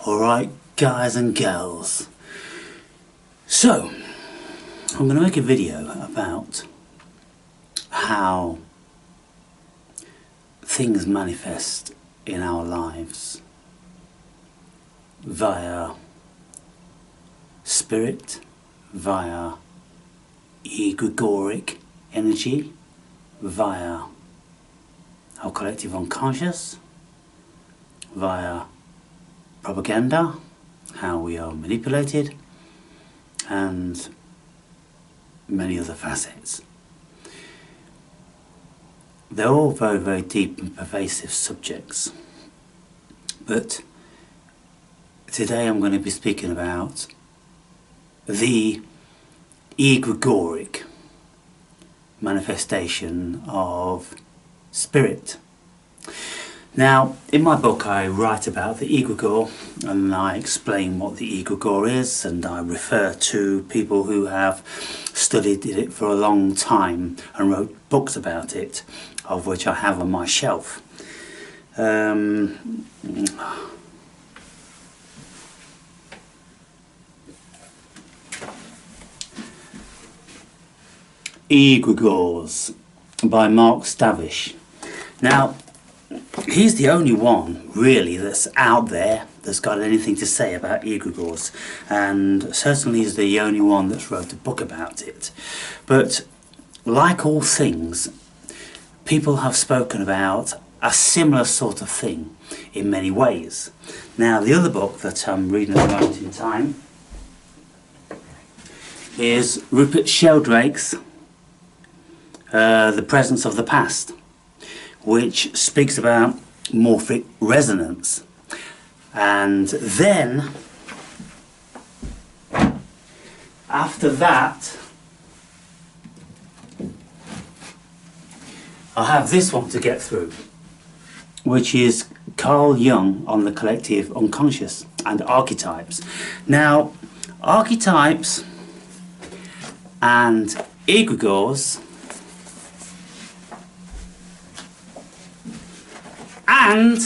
Alright, guys and girls, so I'm going to make a video about how things manifest in our lives via spirit, via egregoric energy, via our collective unconscious, via propaganda, how we are manipulated, and many other facets. They're all very, very deep and pervasive subjects, but today I'm going to be speaking about the egregoric manifestation of spirit. Now, in my book I write about the egregore, and I explain what the egregore is, and I refer to people who have studied it for a long time and wrote books about it, of which I have on my shelf. Egregores by Mark Stavish. Now, he's the only one really that's out there that's got anything to say about egregores, and certainly is the only one that's wrote a book about it. But like all things, people have spoken about a similar sort of thing in many ways. Now, the other book that I'm reading at the moment in time is Rupert Sheldrake's The Presence of the Past, which speaks about morphic resonance. And then after that I have this one to get through, which is Carl Jung on the collective unconscious and archetypes. Now, archetypes and egregores and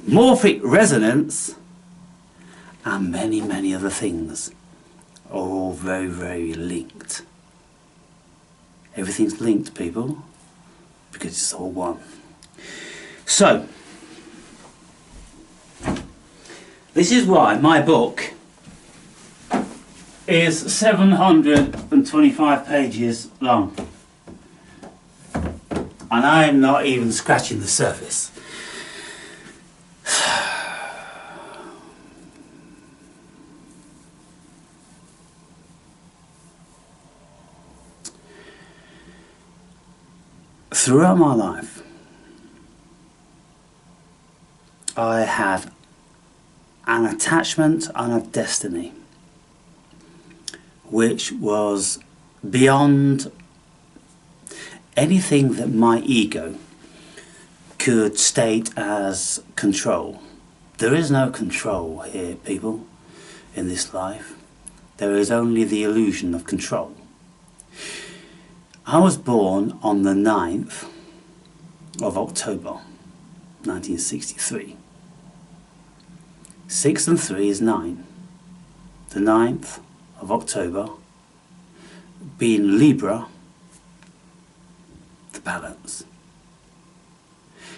morphic resonance and many, many other things are all very, very linked. Everything's linked, people, because it's all one. So, this is why my book is 725 pages long, and I am not even scratching the surface. Throughout my life, I had an attachment and a destiny which was beyond anything that my ego could state as control. There is no control here, people, in this life. There is only the illusion of control. I was born on the 9th of October 1963. 6 and 3 is 9. The 9th of October, being Libra, the balance.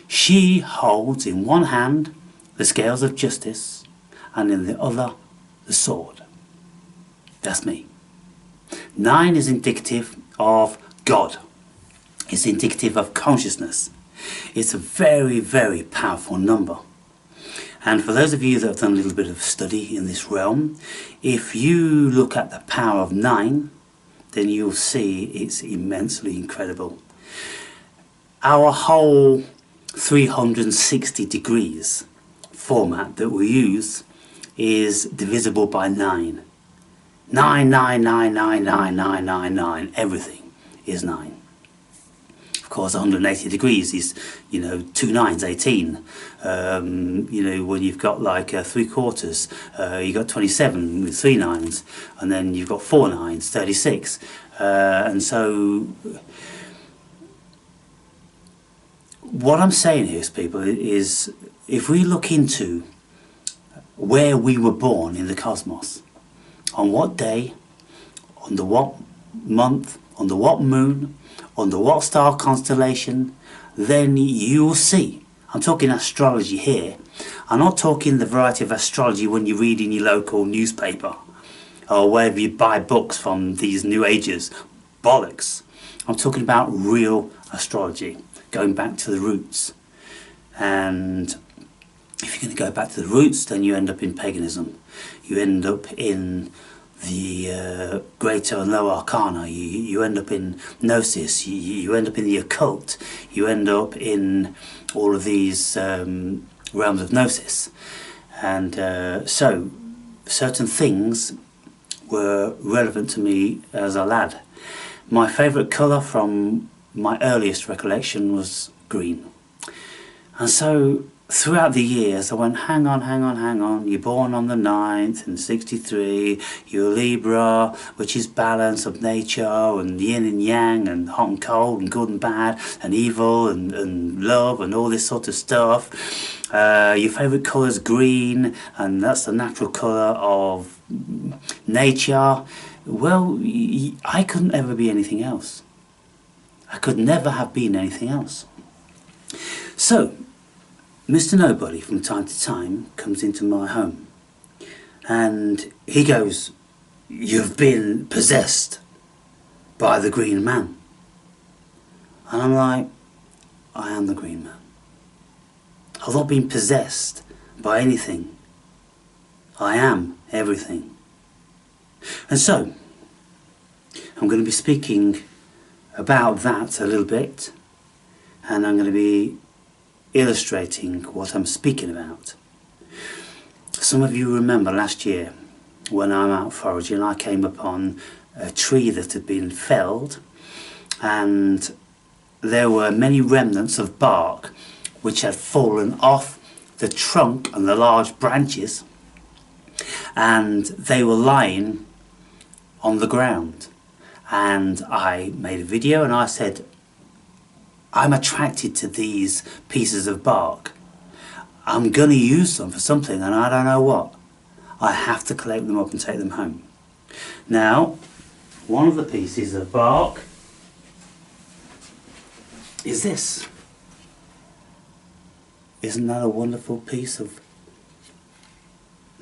She holds in one hand the scales of justice and in the other the sword. That's me. 9 is indicative of God. It's indicative of consciousness. It's a very, very powerful number. And for those of you that have done a little bit of study in this realm, if you look at the power of 9, then you'll see it's immensely incredible. Our whole 360 degrees format that we use is divisible by 9. 9, 9, 9, 9, 9, 9, 9, 9, everything is 9. Of course, 180 degrees is, 2 nines, 18. When you've got like 3/4, you've got 27 with 3 nines, and then you've got 4 nines, 36. And so what I'm saying here, people, is if we look into where we were born in the cosmos, on what day, under what month, under what moon, under what star constellation, then you'll see. I'm talking astrology here. I'm not talking the variety of astrology when you read in your local newspaper or wherever you buy books from these New Agers. Bollocks. I'm talking about real astrology, going back to the roots. And if you're going to go back to the roots, then you end up in paganism. You end up in the greater and lower arcana. You end up in gnosis. You end up in the occult. You end up in all of these realms of gnosis. And so certain things were relevant to me as a lad. My favourite colour from my earliest recollection was green. And so throughout the years I went, hang on, you're born on the 9th in 63, you're Libra, which is balance of nature and yin and yang and hot and cold and good and bad and evil and love and all this sort of stuff. Your favourite colour is green, and that's the natural colour of nature. Well, I couldn't ever be anything else. I could never have been anything else. So Mr. Nobody from time to time comes into my home and he goes, "You've been possessed by the Green Man." And I'm like, I am the Green Man. I've not been possessed by anything. I am everything. And so I'm going to be speaking about that a little bit, and I'm going to be illustrating what I'm speaking about. Some of you remember last year when I'm out foraging, I came upon a tree that had been felled, and there were many remnants of bark which had fallen off the trunk and the large branches, and they were lying on the ground. And I made a video and I said, I'm attracted to these pieces of bark. I'm going to use them for something, and I don't know what. I have to collect them up and take them home. Now, one of the pieces of bark is this. Isn't that a wonderful piece of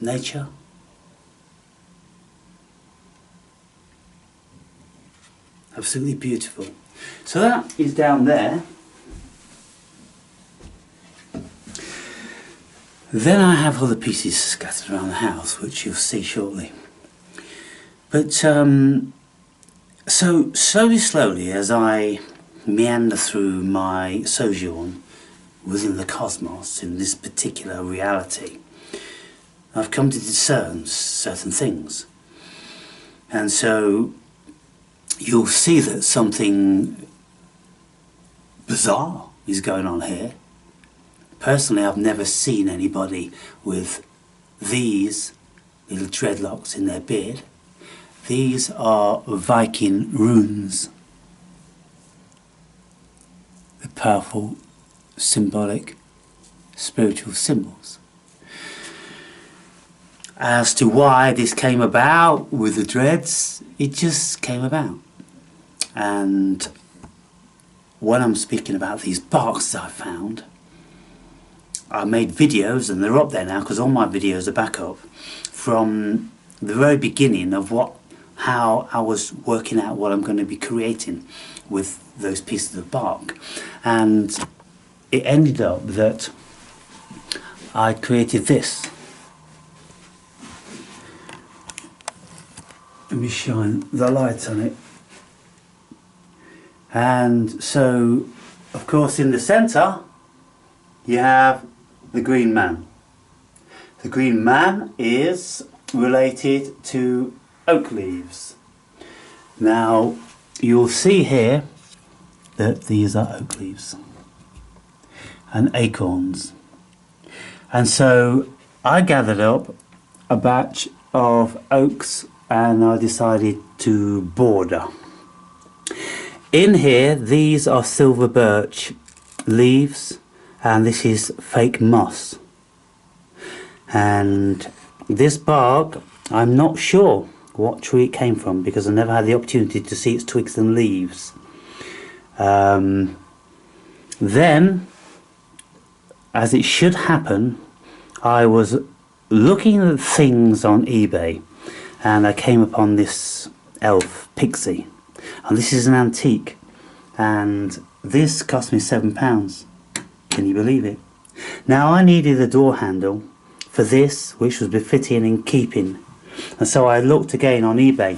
nature? Absolutely beautiful. So that is down there. Then I have other pieces scattered around the house, which you'll see shortly. But so slowly as I meander through my sojourn within the cosmos in this particular reality, I've come to discern certain things. And so you'll see that something bizarre is going on here. Personally, I've never seen anybody with these little dreadlocks in their beard. These are Viking runes. The powerful, symbolic, spiritual symbols. As to why this came about with the dreads, it just came about. And when I'm speaking about these barks that I found, I made videos, and they're up there now because all my videos are back up, from the very beginning of how I was working out what I'm going to be creating with those pieces of bark. And it ended up that I created this. Let me shine the light on it. And so, of course, in the centre you have the Green Man. The Green Man is related to oak leaves. Now you'll see here that these are oak leaves and acorns. And so I gathered up a batch of oaks and I decided to border. In here, these are silver birch leaves, and this is fake moss. And this bark, I'm not sure what tree it came from because I never had the opportunity to see its twigs and leaves. Then, as it should happen, I was looking at things on eBay and I came upon this elf pixie, and this is an antique, and this cost me £7. Can you believe it? Now I needed a door handle for this which was befitting and in keeping, and so I looked again on eBay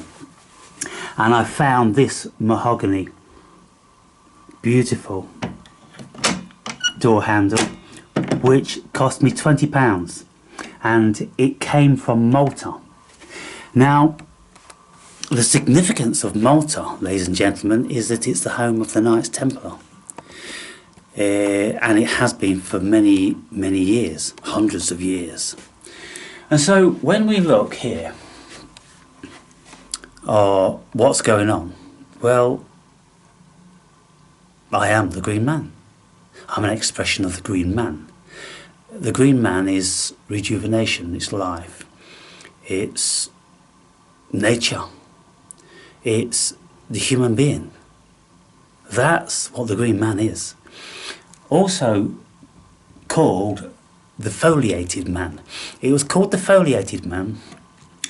and I found this mahogany beautiful door handle which cost me £20, and it came from Malta. Now the significance of Malta, ladies and gentlemen, is that it's the home of the Knights Templar, and it has been for many years, hundreds of years. And so when we look here, what's going on? Well, I am the Green Man. I'm an expression of the Green Man. The Green Man is rejuvenation, it's life, it's nature, it's the human being. That's what the Green Man is. Also called the Foliated Man. It was called the Foliated Man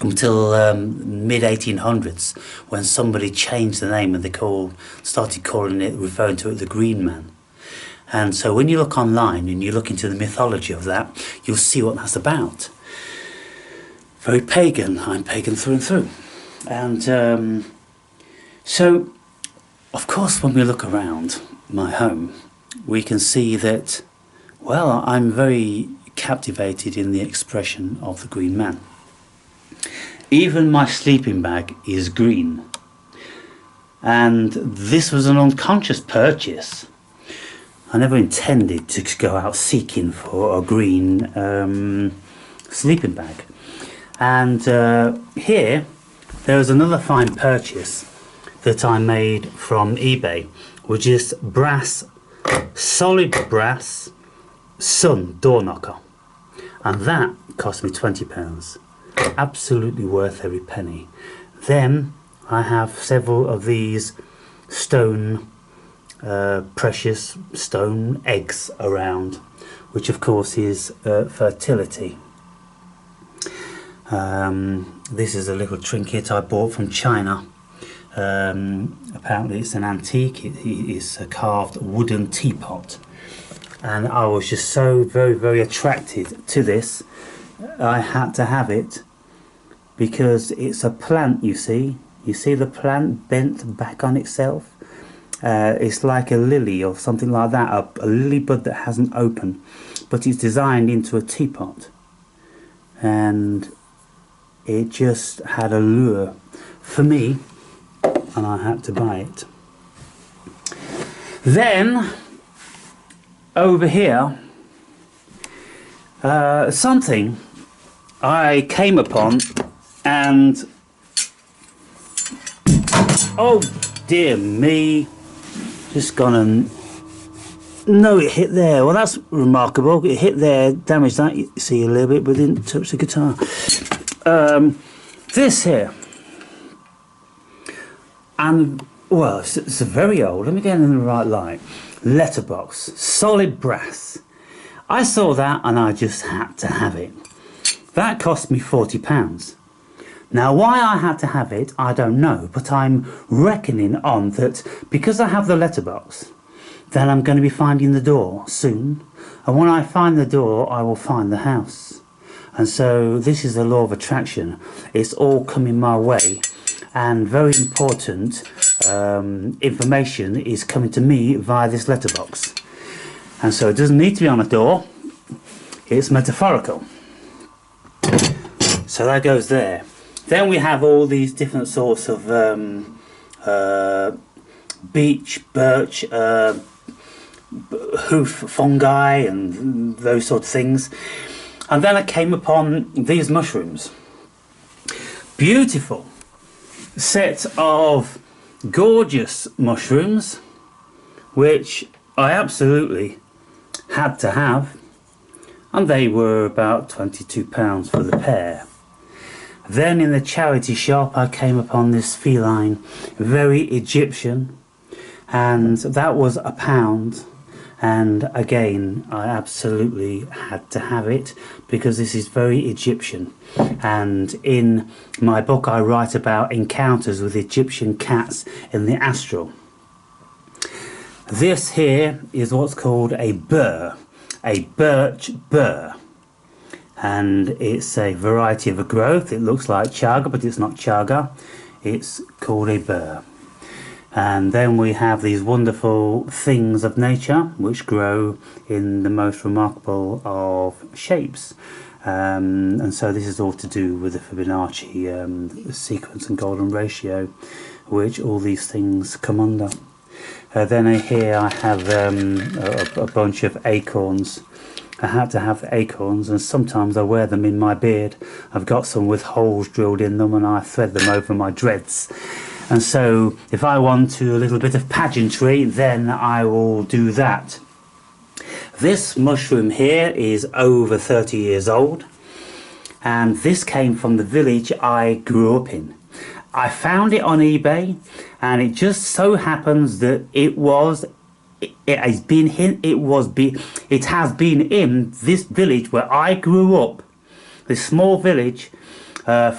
until mid-1800s, when somebody changed the name and they started calling it, referring to it, the Green Man. And so when you look online and you look into the mythology of that, you'll see what that's about. Very pagan. I'm pagan through and through. And so, of course, when we look around my home, we can see that, well, I'm very captivated in the expression of the Green Man. Even my sleeping bag is green. And this was an unconscious purchase. I never intended to go out seeking for a green sleeping bag. And here there is another fine purchase that I made from eBay, which is solid brass sun door knocker, and that cost me £20. Absolutely worth every penny. Then I have several of these precious stone eggs around, which of course is fertility. This is a little trinket I bought from China. Apparently it's an antique. It is a carved wooden teapot, and I was just so very attracted to this. I had to have it because it's a plant. You see the plant bent back on itself. It's like a lily or something like that, a lily bud that hasn't opened, but it's designed into a teapot, and it just had a lure for me, and I had to buy it. Then over here, something I came upon, and oh dear me, just gone and no, it hit there. Well, that's remarkable. It hit there, damaged that, you see a little bit, but didn't touch the guitar. This here, and well, it's a very old, let me get in the right light, letterbox, solid brass. I saw that and I just had to have it. That cost me £40. Now why I had to have it, I don't know, but I'm reckoning on that because I have the letterbox, then I'm going to be finding the door soon, and when I find the door I will find the house. And so this is the law of attraction. It's all coming my way, and very important information is coming to me via this letterbox. And so it doesn't need to be on a door, it's metaphorical. So that goes there. Then we have all these different sorts of beech, birch, hoof fungi and those sort of things. And then I came upon these mushrooms. Beautiful set of gorgeous mushrooms, which I absolutely had to have. and they were about £22 for the pair. Then in the charity shop I came upon this feline, very Egyptian, and that was £1. And again, I absolutely had to have it because this is very Egyptian. And in my book I write about encounters with Egyptian cats in the astral. This here is what's called a burr, a birch burr. And it's a variety of a growth. It looks like chaga, but it's not chaga. It's called a burr. And then we have these wonderful things of nature which grow in the most remarkable of shapes. And so this is all to do with the Fibonacci sequence and golden ratio, which all these things come under. Then here I have a bunch of acorns. I had to have acorns, and sometimes I wear them in my beard. I've got some with holes drilled in them and I thread them over my dreads. And so if I want to a little bit of pageantry, then I will do that. This mushroom here is over 30 years old, and this came from the village I grew up in. I found it on eBay, and it just so happens that it has been in this village where I grew up, this small village,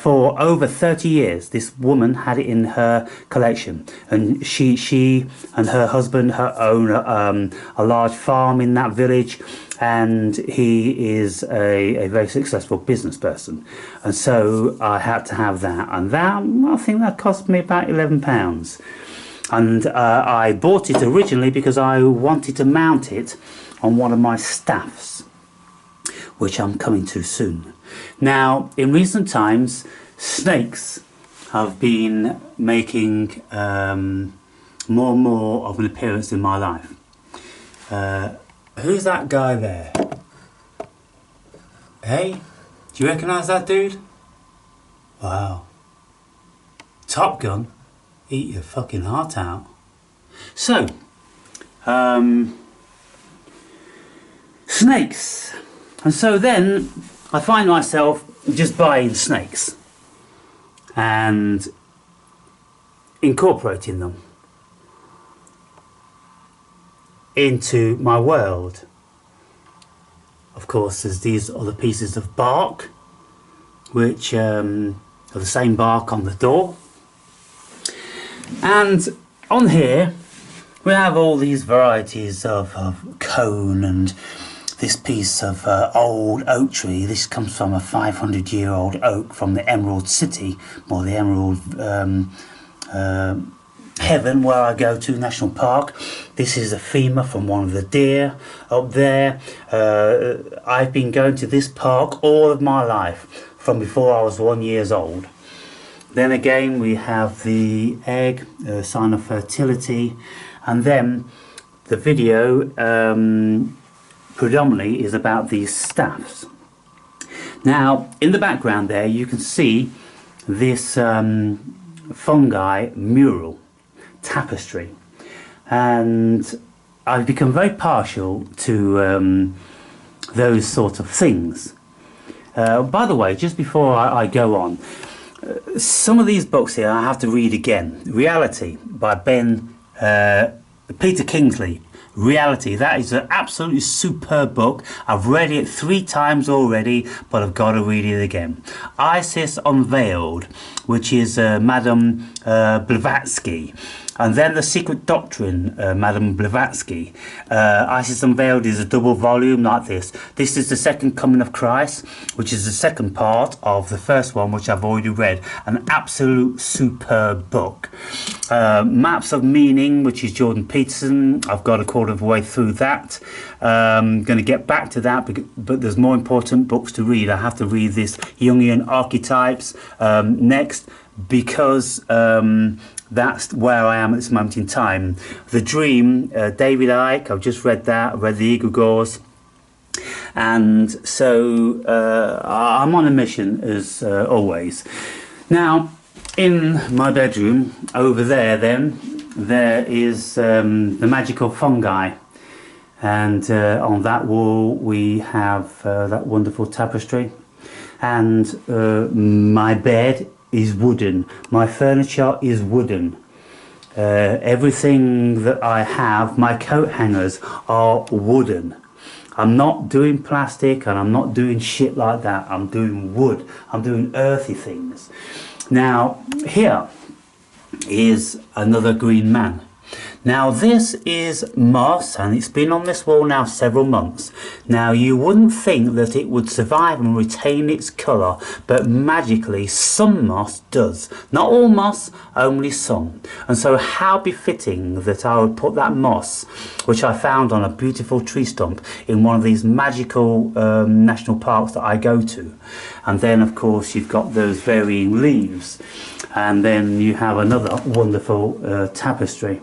for over 30 years. This woman had it in her collection, and she and her husband own a large farm in that village, and he is a very successful business person, and so I had to have that, and that, I think that cost me about £11. And I bought it originally because I wanted to mount it on one of my staffs, which I'm coming to soon. Now, in recent times, snakes have been making more and more of an appearance in my life. Who's that guy there? Hey, do you recognise that dude? Wow. Top Gun? Eat your fucking heart out. So, snakes. And so then I find myself just buying snakes and incorporating them into my world. Of course, there's these other pieces of bark, which are the same bark on the door. And on here we have all these varieties of cone, and this piece of old oak tree. This comes from a 500-year-old oak from the Emerald City, or the Emerald Heaven, where I go to, National Park. This is a femur from one of the deer up there. I've been going to this park all of my life, from before I was 1 year old. Then again we have the egg, sign of fertility, and then the video predominantly is about these staffs. Now in the background there you can see this fungi mural tapestry, and I've become very partial to those sort of things. By the way, just before I go on, some of these books here I have to read again. Reality by Peter Kingsley. Reality, that is an absolutely superb book. I've read it 3 times already, but I've got to read it again. Isis Unveiled, which is Madame Blavatsky. And then The Secret Doctrine, Madame Blavatsky. Isis Unveiled is a double volume like this. This is The Second Coming of Christ, which is the second part of the first one, which I've already read. An absolute superb book. Maps of Meaning, which is Jordan Peterson. I've got a quarter of the way through that. I'm going to get back to that, but there's more important books to read. I have to read this Jungian Archetypes next, because that's where I am at this moment in time. The Dream, David Icke, I've just read that. I've read The Egregores. And so I'm on a mission as always. Now, in my bedroom over there then, there is the magical fungi. And on that wall we have that wonderful tapestry, and my bed is wooden, my furniture is wooden. Everything that I have, my coat hangers are wooden. I'm not doing plastic and I'm not doing shit like that. I'm doing wood. I'm doing earthy things. Now, here is another green man. Now this is moss, and it's been on this wall now several months. Now you wouldn't think that it would survive and retain its colour, but magically some moss does. Not all moss, only some. And so how befitting that I would put that moss, which I found on a beautiful tree stump in one of these magical national parks that I go to. And then of course you've got those varying leaves, and then you have another wonderful tapestry.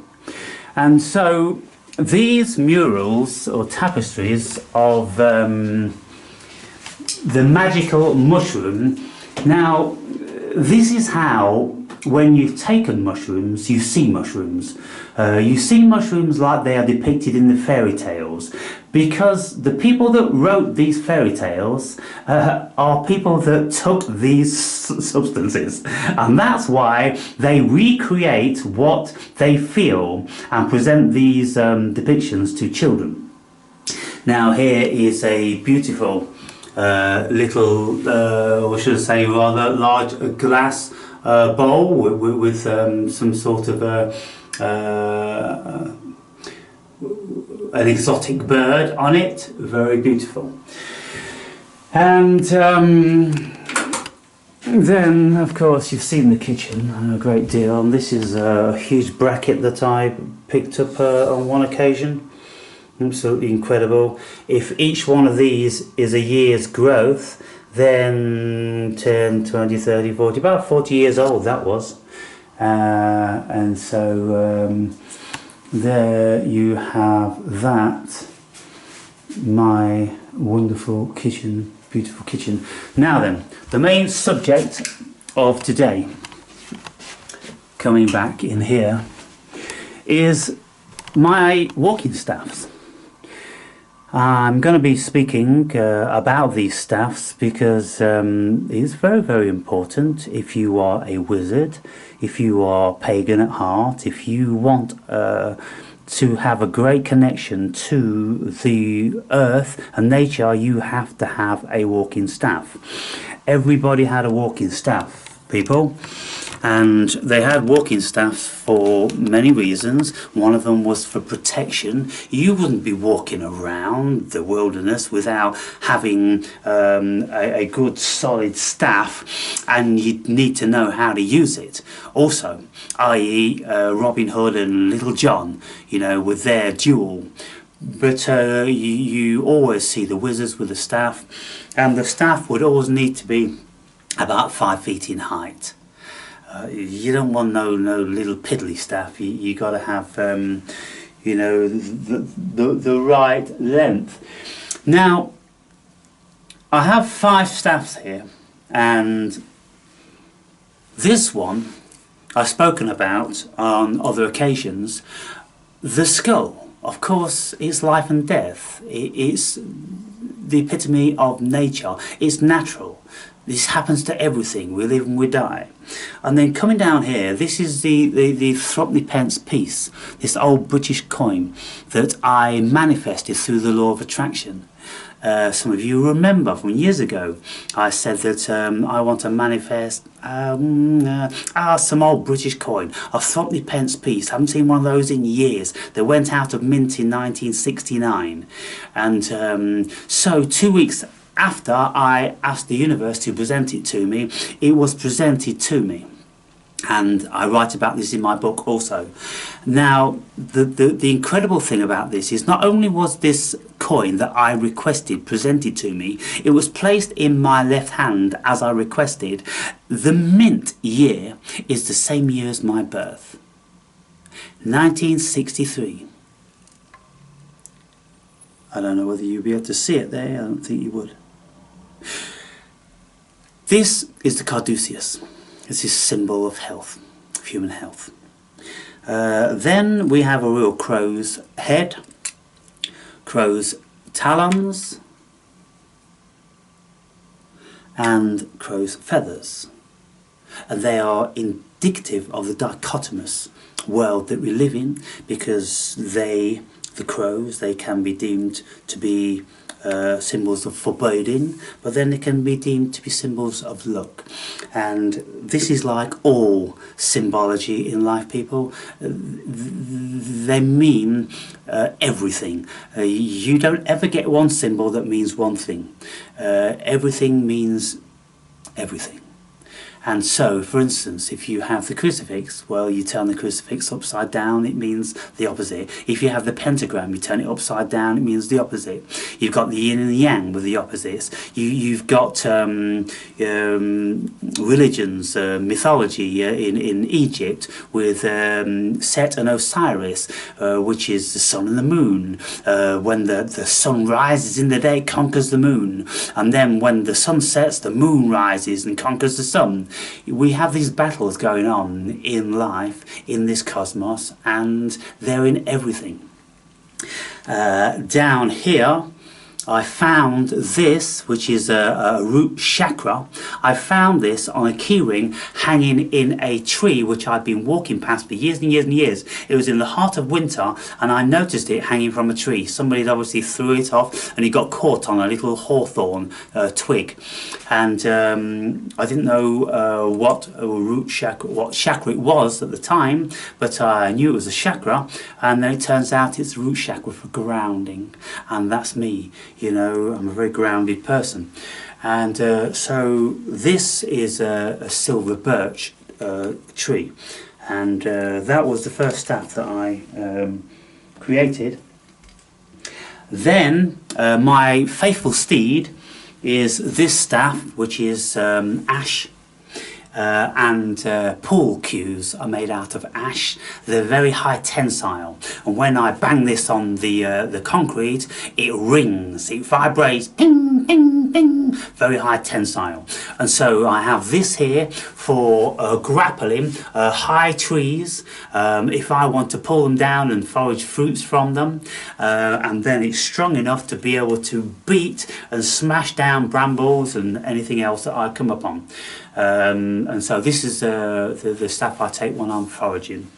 And so these murals or tapestries of the magical mushroom. Now this is how, when you've taken mushrooms, you see mushrooms. You see mushrooms like they are depicted in the fairy tales, because the people that wrote these fairy tales are people that took these substances, and that's why they recreate what they feel and present these depictions to children. Now here is a beautiful little, or should I say rather large glass bowl with some sort of an exotic bird on it. Very beautiful. And then of course you've seen the kitchen a great deal, and this is a huge bracket that I picked up on one occasion. Absolutely incredible. If each one of these is a year's growth, then 10, 20, 30, 40, about 40 years old that was. And so there you have that, my wonderful kitchen, beautiful kitchen. Now then, the main subject of today, coming back in here, is my walking staffs. I'm going to be speaking about these staffs because it's very, very important if you are a wizard, if you are pagan at heart, if you want to have a great connection to the earth and nature, you have to have a walking staff. Everybody had a walking staff, people. And they had walking staffs for many reasons. One of them was for protection. You wouldn't be walking around the wilderness without having a good solid staff, and you'd need to know how to use it. Also, i.e. Robin Hood and Little John, you know, with their duel. But you always see the wizards with the staff, and the staff would always need to be about 5 feet in height. You don't want no little piddly staff. You got to have you know, the right length. Now I have 5 staffs here, and this one I've spoken about on other occasions. The skull, of course, is life and death. It's the epitome of nature. It's natural. This happens to everything. We live and we die. And then coming down here, this is the 3.5p piece, this old British coin that I manifested through the law of attraction. Some of you remember from years ago, I said that I want to manifest some old British coin, a 3.5p piece. I haven't seen one of those in years. They went out of mint in 1969. And so 2 weeks after I asked the universe to present it to me, it was presented to me. And I write about this in my book also. Now, the incredible thing about this is not only was this coin that I requested presented to me, it was placed in my left hand as I requested. The mint year is the same year as my birth, 1963. I don't know whether you'll be able to see it there. I don't think you would. This is the caduceus. It's a symbol of health, of human health. Then we have a real crow's head crow's talons and crow's feathers. And they are indicative of the dichotomous world that we live in, because the crows, they can be deemed to be symbols of foreboding, but then they can be deemed to be symbols of luck. And this is like all symbology in life, people. They mean everything. You don't ever get one symbol that means one thing. Everything means everything. And so, for instance, if you have the crucifix, well, you turn the crucifix upside down, it means the opposite. If you have the pentagram, you turn it upside down, it means the opposite. You've got the yin and the yang with the opposites. You've got religions, mythology in Egypt with Set and Osiris, which is the sun and the moon. When the sun rises in the day, it conquers the moon. And then when the sun sets, the moon rises and conquers the sun. We have these battles going on in life, in this cosmos, and they're in everything. Down here, I found this, which is a root chakra. I found this on a keyring hanging in a tree which I'd been walking past for years and years and years. It was in the heart of winter and I noticed it hanging from a tree. Somebody had obviously threw it off and it got caught on a little hawthorn twig. And I didn't know what chakra it was at the time, but I knew it was a chakra, and then it turns out it's root chakra for grounding, and that's me. You know, I'm a very grounded person. And so this is a silver birch tree, and that was the first staff that I created. Then my faithful steed is this staff, which is ash. And pool cues are made out of ash. They're very high tensile, and when I bang this on the concrete, it rings, it vibrates, ping, ping, ping, very high tensile. And so I have this here for grappling high trees, if I want to pull them down and forage fruits from them, and then it's strong enough to be able to beat and smash down brambles and anything else that I come upon. And so this is the staff I take when I'm foraging.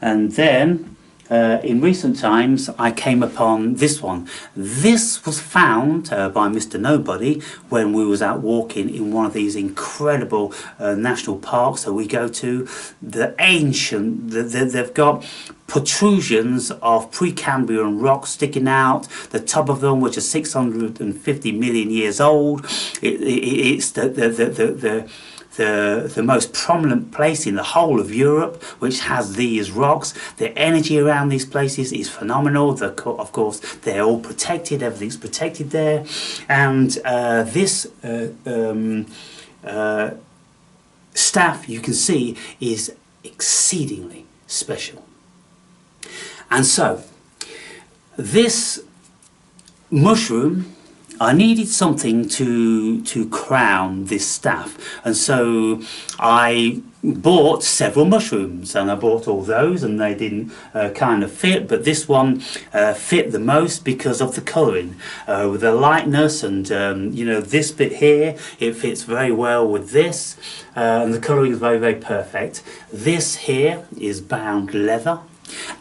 And then in recent times I came upon this one. This was found by Mr. Nobody when we was out walking in one of these incredible national parks that we go to. The ancient, they've got protrusions of Precambrian rocks sticking out, the top of them, which are 650 million years old. It's the most prominent place in the whole of Europe which has these rocks. The energy around these places is phenomenal. Of course, they're all protected, everything's protected there. And this staff, you can see, is exceedingly special. And so, this mushroom, I needed something to crown this staff, and so I bought several mushrooms, and I bought all those, and they didn't kind of fit, but this one fit the most because of the colouring, with the lightness, and you know, this bit here, it fits very well with this, and the colouring is very, very perfect. This here is bound leather,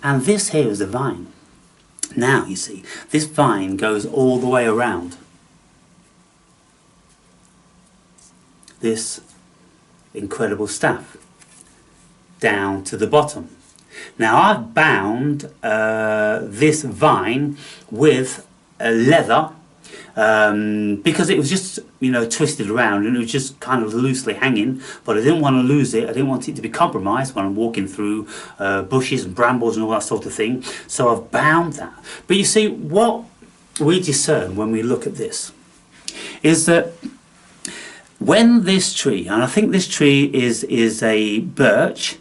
and this here is a vine. Now you see, this vine goes all the way around this incredible staff down to the bottom. Now I've bound this vine with leather because it was just, you know, twisted around and it was just kind of loosely hanging, but I didn't want to lose it. I didn't want it to be compromised when I'm walking through bushes and brambles and all that sort of thing, so I've bound that. But you see, what we discern when we look at this is that when this tree, and I think this tree is a birch,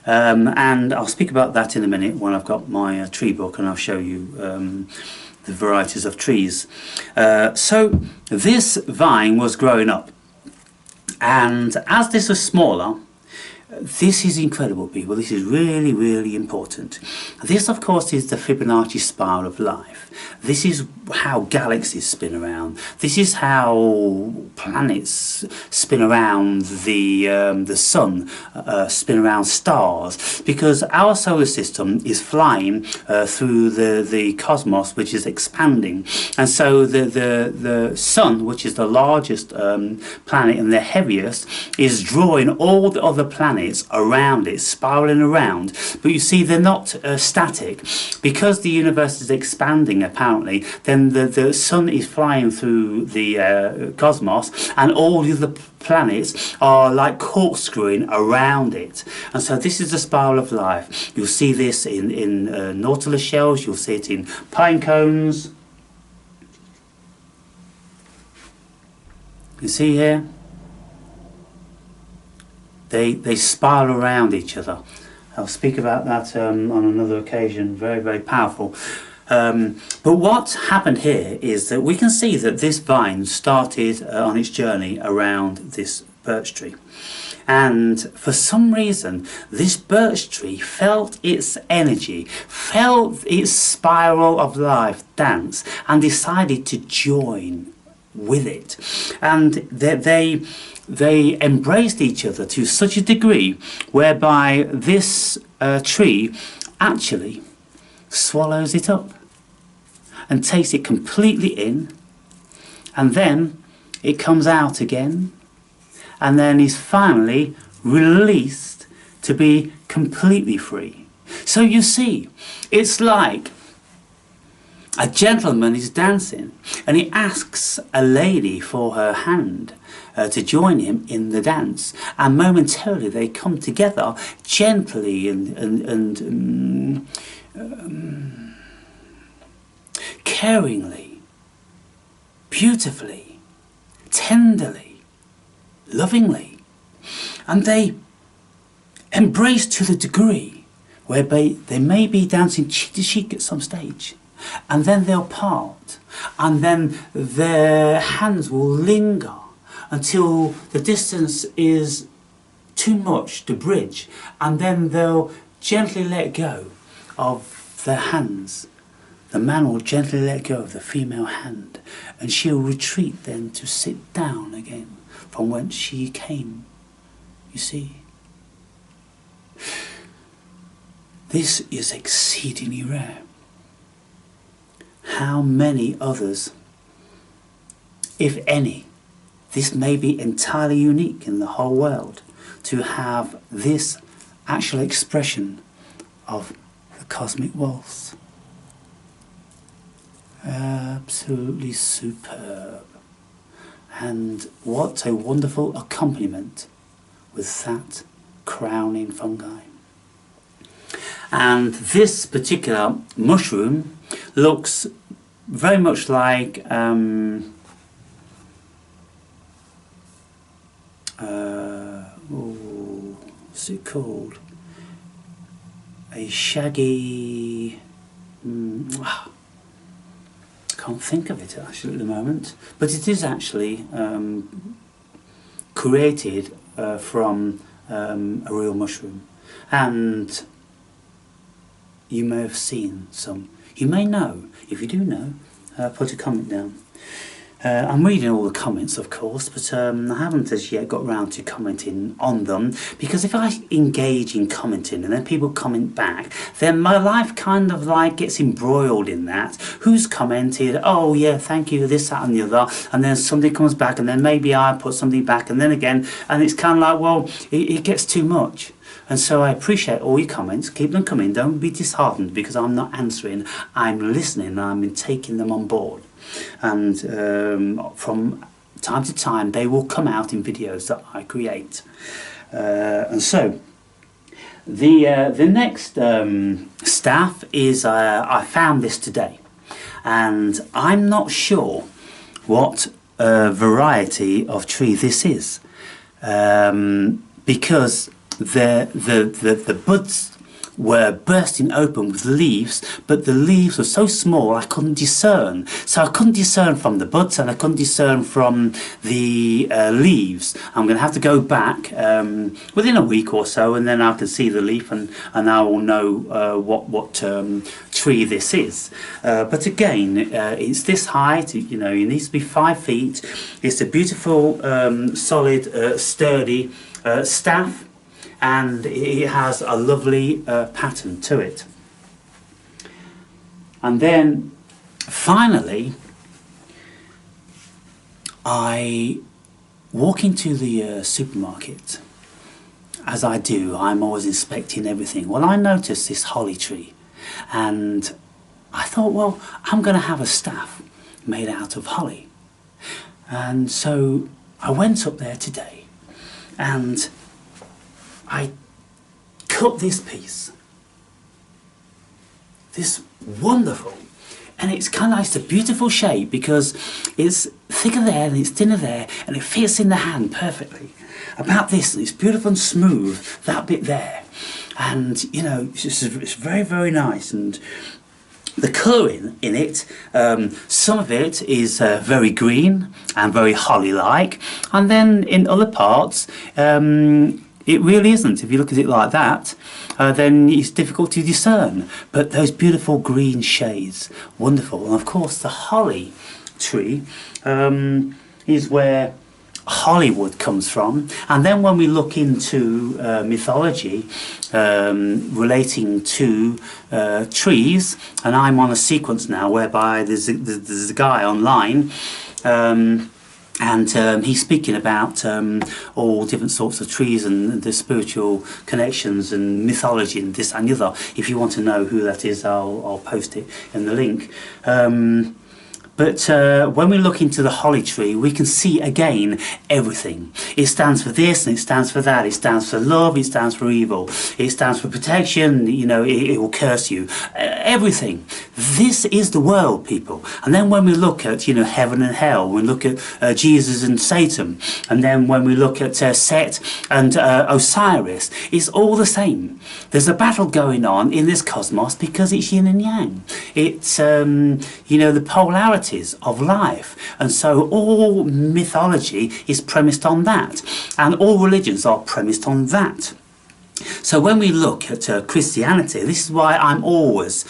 and I'll speak about that in a minute when I've got my tree book, and I'll show you the varieties of trees. So this vine was growing up, and as this was smaller, This is incredible, people. This is really, really important. This, of course, is the Fibonacci spiral of life. This is how galaxies spin around. This is how planets spin around the sun, spin around stars. Because our solar system is flying through the cosmos, which is expanding. And so the sun, which is the largest planet and the heaviest, is drawing all the other planets around it, spiraling around. But you see, they're not static. Because the universe is expanding, apparently, then the sun is flying through the cosmos, and all the other planets are like corkscrewing around it. And so this is the spiral of life. You'll see this in nautilus shells, you'll see it in pine cones. You see here? They spiral around each other. I'll speak about that on another occasion. Very, very powerful. But what happened here is that we can see that this vine started on its journey around this birch tree. And for some reason, this birch tree felt its energy, felt its spiral of life dance, and decided to join with it. And they embraced each other to such a degree whereby this tree actually swallows it up and takes it completely in, and then it comes out again, and then is finally released to be completely free. So you see, it's like a gentleman is dancing and he asks a lady for her hand to join him in the dance, and momentarily they come together gently and caringly, beautifully, tenderly, lovingly, and they embrace to the degree whereby they may be dancing cheek to cheek at some stage, and then they'll part, and then their hands will linger until the distance is too much to bridge, and then they'll gently let go of their hands. The man will gently let go of the female hand, and she'll retreat then to sit down again from whence she came. You see? This is exceedingly rare. How many others, if any, this may be entirely unique in the whole world, to have this actual expression of the cosmic waltz. Absolutely superb. And what a wonderful accompaniment with that crowning fungi. And this particular mushroom looks very much like what's it called? A shaggy... I can't think of it actually at the moment, but it is actually created from a real mushroom, and you may have seen some. You may know. If you do know, put a comment down. I'm reading all the comments, of course, but I haven't as yet got round to commenting on them, because if I engage in commenting and then people comment back, then my life kind of like gets embroiled in that. Who's commented? Oh yeah, thank you, this, that and the other, and then somebody comes back, and then maybe I put something back, and then again, and it's kind of like, well, it gets too much. And so I appreciate all your comments. Keep them coming. Don't be disheartened because I'm not answering. I'm listening and I'm taking them on board. And from time to time they will come out in videos that I create. And so the next staff is I found this today, and I'm not sure what variety of tree this is, because the buds were bursting open with leaves, but the leaves were so small I couldn't discern. So I couldn't discern from the buds and I couldn't discern from the leaves. I'm going to have to go back within a week or so, and then I can see the leaf, and I will know what tree this is. But again, it's this height, you know, it needs to be 5 feet. It's a beautiful, solid, sturdy staff, and it has a lovely pattern to it. And then finally I walk into the supermarket. As I do, I'm always inspecting everything. Well, I noticed this holly tree, and I thought, well, I'm going to have a staff made out of holly. And so I went up there today and I cut this piece, this wonderful, and it's kind of like, it's a beautiful shape because it's thicker there and it's thinner there, and it fits in the hand perfectly. About this, and it's beautiful and smooth, that bit there, and you know, it's very, very nice. And the colouring in it, some of it is very green and very holly-like, and then in other parts it really isn't. If you look at it like that, then it's difficult to discern. But those beautiful green shades, wonderful. And of course the holly tree is where Hollywood comes from. And then when we look into mythology relating to trees, and I'm on a sequence now whereby there's a guy online, and he's speaking about all different sorts of trees and the spiritual connections and mythology and this and the other. If you want to know who that is, I'll post it in the link. But when we look into the holly tree, we can see again everything. It stands for this and it stands for that. It stands for love, it stands for evil. It stands for protection, you know, it will curse you. Everything. This is the world, people. And then when we look at, you know, heaven and hell, we look at Jesus and Satan. And then when we look at Set and Osiris, it's all the same. There's a battle going on in this cosmos because it's yin and yang. It's, you know, the polarity of life, and so all mythology is premised on that, and all religions are premised on that. So when we look at Christianity, this is why I'm always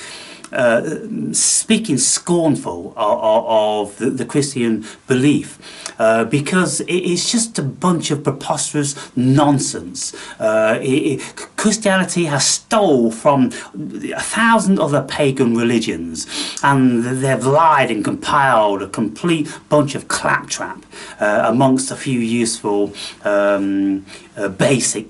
speaking scornful of the Christian belief, because it's just a bunch of preposterous nonsense. Christianity has stole from 1,000 other pagan religions, and they've lied and compiled a complete bunch of claptrap amongst a few useful basic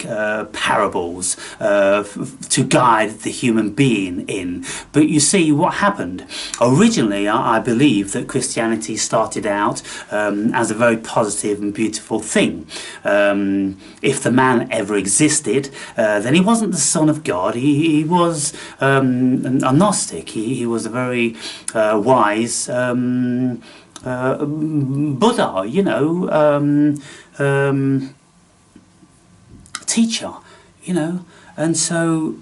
parables to guide the human being in. But you see what happened. Originally, I believe that Christianity started out as a very positive and beautiful thing. If the man ever existed, then he wasn't the son of God. He was a Gnostic. He was a very wise Buddha, you know, teacher, you know. And so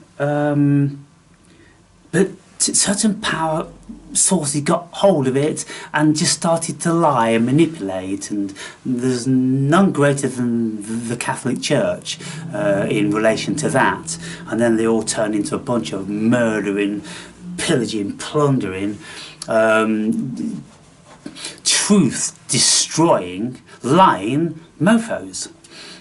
but certain power sources got hold of it and just started to lie and manipulate, and there's none greater than the Catholic Church in relation to that. And then they all turned into a bunch of murdering, pillaging, plundering, truth destroying, lying mofos.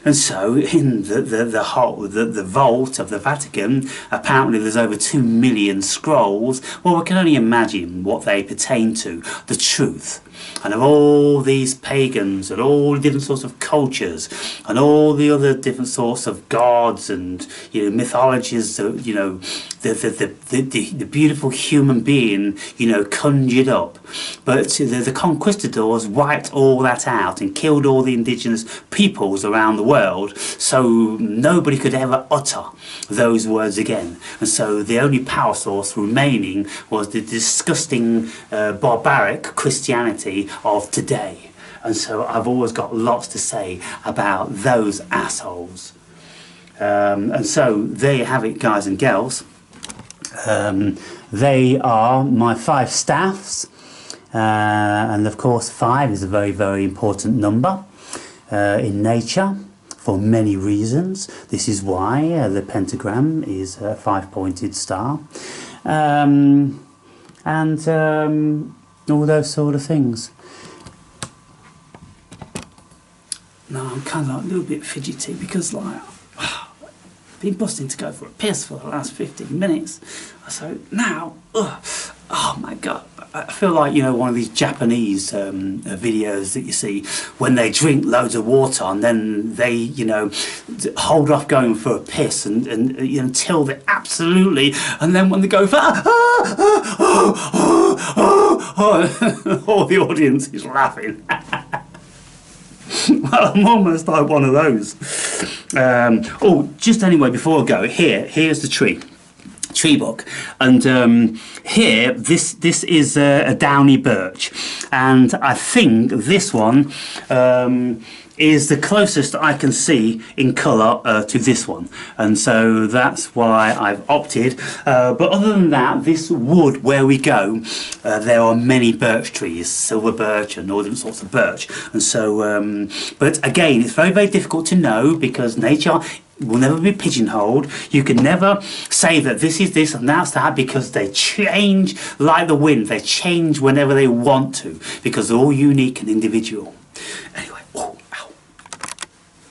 And so in the vault of the Vatican, apparently there's over 2 million scrolls. Well, we can only imagine what they pertain to, the truth. And of all these pagans and all different sorts of cultures and all the other different sorts of gods and, you know, mythologies, you know, the beautiful human being, you know, conjured up. But the conquistadors wiped all that out and killed all the indigenous peoples around the world, so nobody could ever utter those words again. And so the only power source remaining was the disgusting barbaric Christianity of today. And so I've always got lots to say about those assholes. And so there you have it, guys and girls. They are my 5 staffs, and of course 5 is a very, very important number in nature for many reasons. This is why the pentagram is a 5-pointed star, and all those sort of things. Now I'm kind of like a little bit fidgety because like I've been busting to go for a piss for the last 15 minutes. So now, oh my God, I feel like, you know, one of these Japanese videos that you see when they drink loads of water and then they, you know, hold off going for a piss and until they absolutely, and then when they go for all the audience is laughing. Well, I'm almost like one of those. Just anyway, before I go, here's the tree book, and here this is a downy birch, and I think this one is the closest I can see in colour to this one, and so that's why I've opted. But other than that, this wood where we go, there are many birch trees, silver birch and all different sorts of birch, and so but again, it's very, very difficult to know because nature will never be pigeonholed. You can never say that this is this and that's that, because they change like the wind. They change whenever they want to because they're all unique and individual. Anyway.